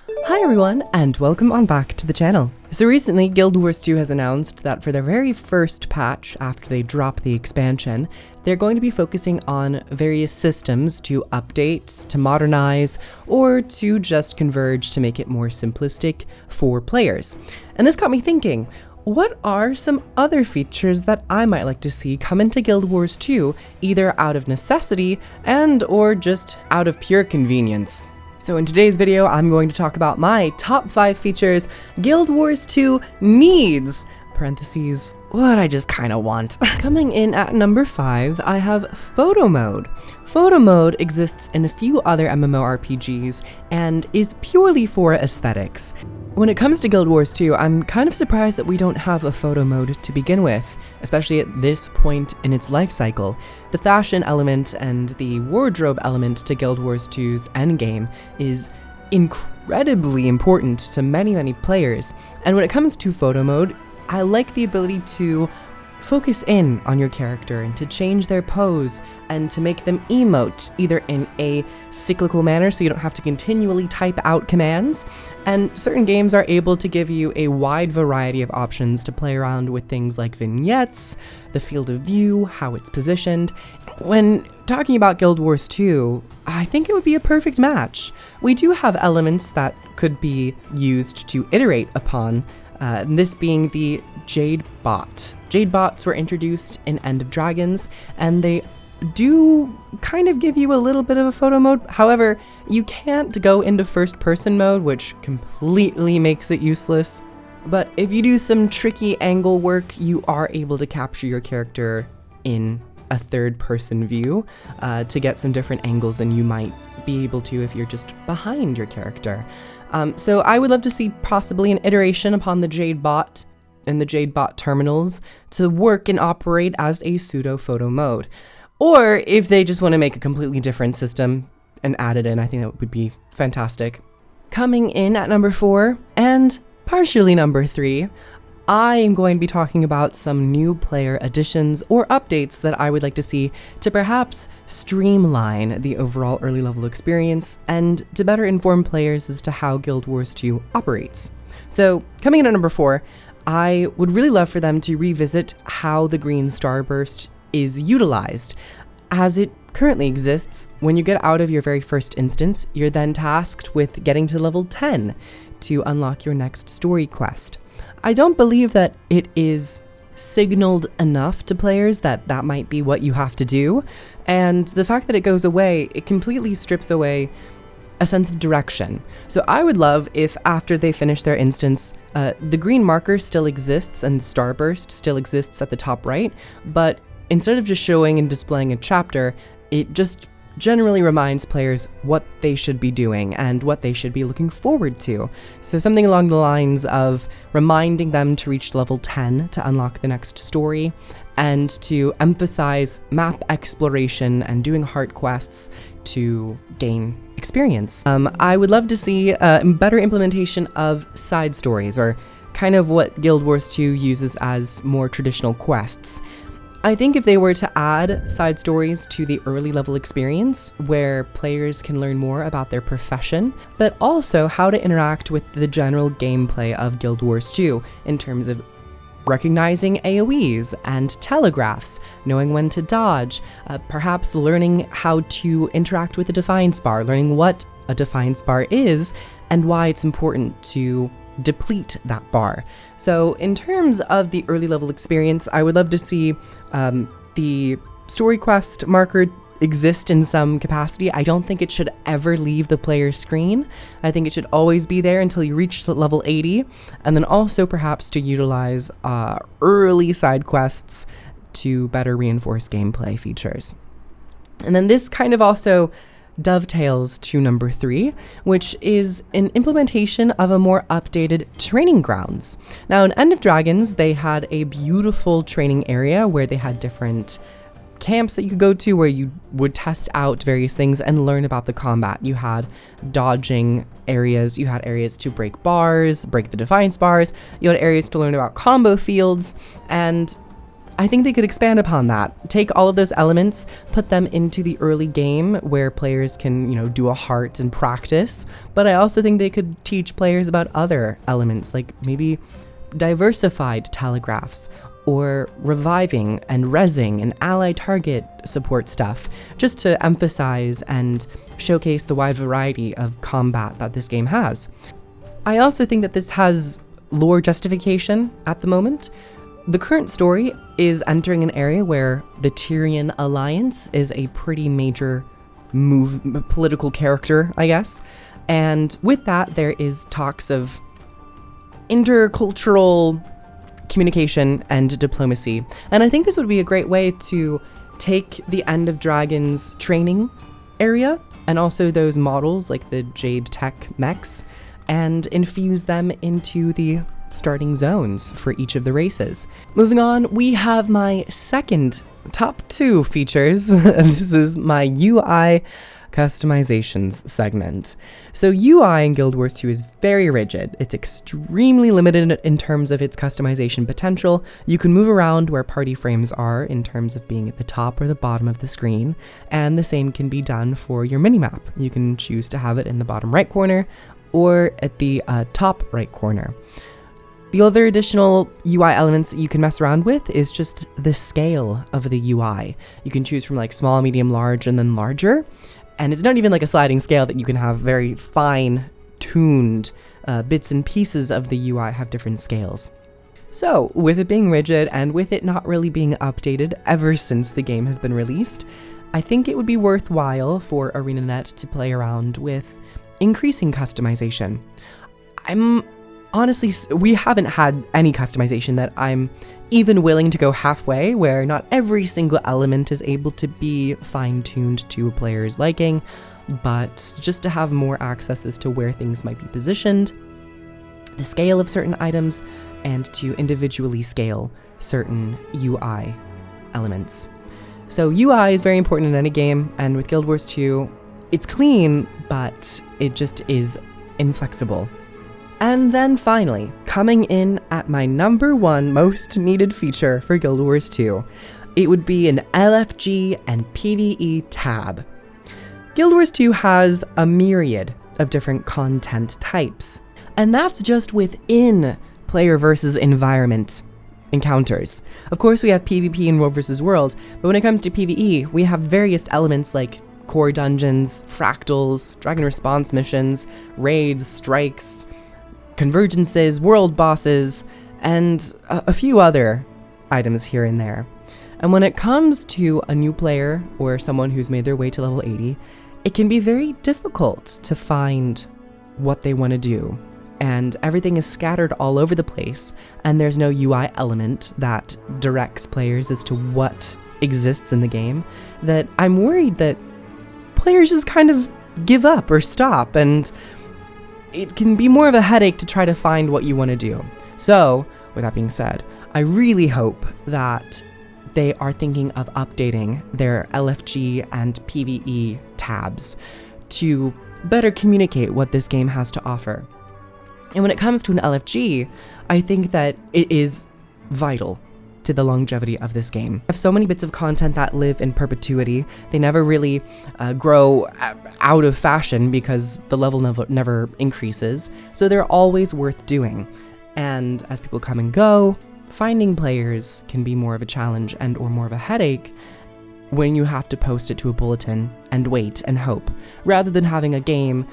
Hi everyone, and welcome on back to the channel. So recently, Guild Wars 2 has announced that for their very first patch after they drop the expansion, they're going to be focusing on various systems to update, to modernize, or to just converge to make it more simplistic for players. And this got me thinking, what are some other features that I might like to see come into Guild Wars 2, either out of necessity and or just out of pure convenience? So in today's video, I'm going to talk about my top 5 features Guild Wars 2 needs, parentheses, what I just kind of want. Coming in at number 5, I have Photo Mode. Photo Mode exists in a few other MMORPGs and is purely for aesthetics. When it comes to Guild Wars 2, I'm kind of surprised that we don't have a photo mode to begin with, especially at this point in its life cycle. The fashion element and the wardrobe element to Guild Wars 2's endgame is incredibly important to many players. And when it comes to photo mode, I like the ability to focus in on your character and to change their pose and to make them emote, either in a cyclical manner so you don't have to continually type out commands, and certain games are able to give you a wide variety of options to play around with things like vignettes, the field of view, how it's positioned. When talking about Guild Wars 2, I think it would be a perfect match. We do have elements that could be used to iterate upon, this being the Jade Bot. Jade Bots were introduced in End of Dragons, and they do kind of give you a little bit of a photo mode. However, you can't go into first person mode, which completely makes it useless. But if you do some tricky angle work, you are able to capture your character in a third person view to get some different angles than you might be able to if you're just behind your character. So I would love to see possibly an iteration upon the Jade Bot and the Jade Bot terminals to work and operate as a pseudo photo mode. Or if they just want to make a completely different system and add it in, I think that would be fantastic. Coming in at number 4 and partially number 3, I am going to be talking about some new player additions or updates that I would like to see to perhaps streamline the overall early level experience and to better inform players as to how Guild Wars 2 operates. So coming in at number 4, I would really love for them to revisit how the green starburst is utilized. As it currently exists, when you get out of your very first instance, you're then tasked with getting to level 10 to unlock your next story quest. I don't believe that it is signaled enough to players that that might be what you have to do, and the fact that it goes away, it completely strips away a sense of direction. So I would love if after they finish their instance, the green marker still exists and the starburst still exists at the top right, but instead of just showing and displaying a chapter, it just generally reminds players what they should be doing and what they should be looking forward to. So something along the lines of reminding them to reach level 10 to unlock the next story, and to emphasize map exploration and doing heart quests to gain experience. I would love to see a better implementation of side stories, or kind of what Guild Wars 2 uses as more traditional quests. I think if they were to add side stories to the early level experience, where players can learn more about their profession, but also how to interact with the general gameplay of Guild Wars 2 in terms of recognizing AoEs and telegraphs, knowing when to dodge, perhaps learning how to interact with a Defiance bar, learning what a Defiance bar is and why it's important to deplete that bar. So in terms of the early level experience, I would love to see the story quest marker exist in some capacity. I don't think it should ever leave the player's screen. I think it should always be there until you reach level 80, and then also perhaps to utilize early side quests to better reinforce gameplay features. And then this kind of also dovetails to number 3, which is an implementation of a more updated training grounds. Now in End of Dragons, they had a beautiful training area where they had different camps that you could go to where you would test out various things and learn about the combat. You had dodging areas, you had areas to break bars, break the Defiance bars, you had areas to learn about combo fields, and I think they could expand upon that. Take all of those elements, put them into the early game where players can, do a heart and practice. But I also think they could teach players about other elements, like maybe diversified telegraphs, or reviving and rezzing and ally target support stuff, just to emphasize and showcase the wide variety of combat that this game has. I also think that this has lore justification at the moment. The current story is entering an area where the Tyrian Alliance is a pretty major political character, I guess. And with that, there is talks of intercultural communication and diplomacy. And I think this would be a great way to take the End of Dragons training area and also those models like the Jade Tech mechs and infuse them into the starting zones for each of the races. Moving on, we have my second top 2 features, and this is my UI customizations segment. So UI in Guild Wars 2 is very rigid. It's extremely limited in terms of its customization potential. You can move around where party frames are in terms of being at the top or the bottom of the screen, and the same can be done for your minimap. You can choose to have it in the bottom right corner or at the top right corner. The other additional UI elements that you can mess around with is just the scale of the UI. You can choose from like small, medium, large, and then larger. And it's not even like a sliding scale that you can have very fine-tuned bits and pieces of the UI have different scales. So, with it being rigid and with it not really being updated ever since the game has been released, I think it would be worthwhile for ArenaNet to play around with increasing customization. Honestly, we haven't had any customization that I'm even willing to go halfway, where not every single element is able to be fine-tuned to a player's liking, but just to have more access as to where things might be positioned, the scale of certain items, and to individually scale certain UI elements. So UI is very important in any game, and with Guild Wars 2, it's clean, but it just is inflexible. And then finally, coming in at my number 1 most needed feature for Guild Wars 2, it would be an LFG and PvE tab. Guild Wars 2 has a myriad of different content types, and that's just within player versus environment encounters. Of course, we have PvP and World versus World, but when it comes to PvE, we have various elements like core dungeons, fractals, dragon response missions, raids, strikes, convergences, world bosses, and a few other items here and there. And when it comes to a new player or someone who's made their way to level 80, it can be very difficult to find what they want to do. And everything is scattered all over the place, and there's no UI element that directs players as to what exists in the game, that I'm worried that players just kind of give up or stop, and it can be more of a headache to try to find what you want to do. So, with that being said, I really hope that they are thinking of updating their LFG and PvE tabs to better communicate what this game has to offer. And when it comes to an LFG, I think that it is vital to the longevity of this game. I have so many bits of content that live in perpetuity. They never really grow out of fashion because the level never increases, so they're always worth doing. And as people come and go, finding players can be more of a challenge and or more of a headache when you have to post it to a bulletin and wait and hope, rather than having a game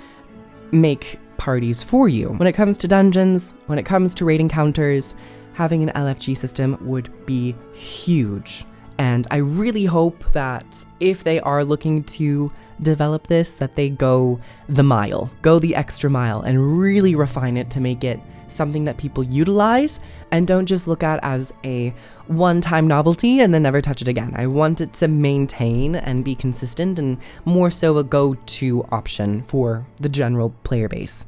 make parties for you. When it comes to dungeons, when it comes to raid encounters, having an LFG system would be huge. And I really hope that if they are looking to develop this, that they go the extra mile, and really refine it to make it something that people utilize and don't just look at as a one-time novelty and then never touch it again. I want it to maintain and be consistent, and more so a go-to option for the general player base.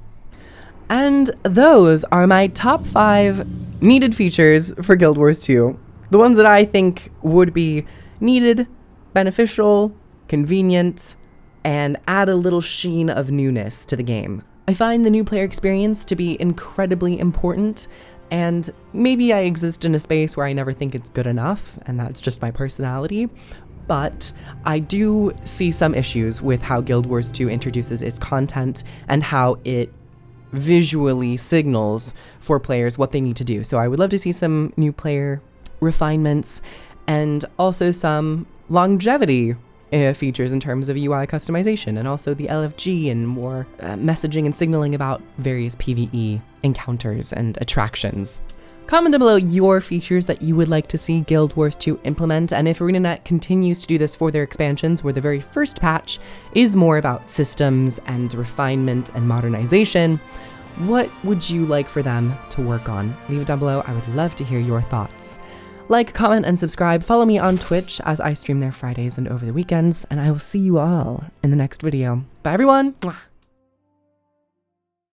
And those are my top 5 needed features for Guild Wars 2. The ones that I think would be needed, beneficial, convenient, and add a little sheen of newness to the game. I find the new player experience to be incredibly important, And maybe I exist in a space where I never think it's good enough, and that's just my personality. But I do see some issues with how Guild Wars 2 introduces its content and how it visually signals for players what they need to do. So I would love to see some new player refinements and also some longevity features in terms of UI customization, and also the LFG and more messaging and signaling about various PvE encounters and attractions. Comment down below your features that you would like to see Guild Wars 2 implement, and if ArenaNet continues to do this for their expansions, where the very first patch is more about systems and refinement and modernization, what would you like for them to work on? Leave it down below. I would love to hear your thoughts. Like, comment, and subscribe. Follow me on Twitch as I stream there Fridays and over the weekends, and I will see you all in the next video. Bye, everyone! Mwah.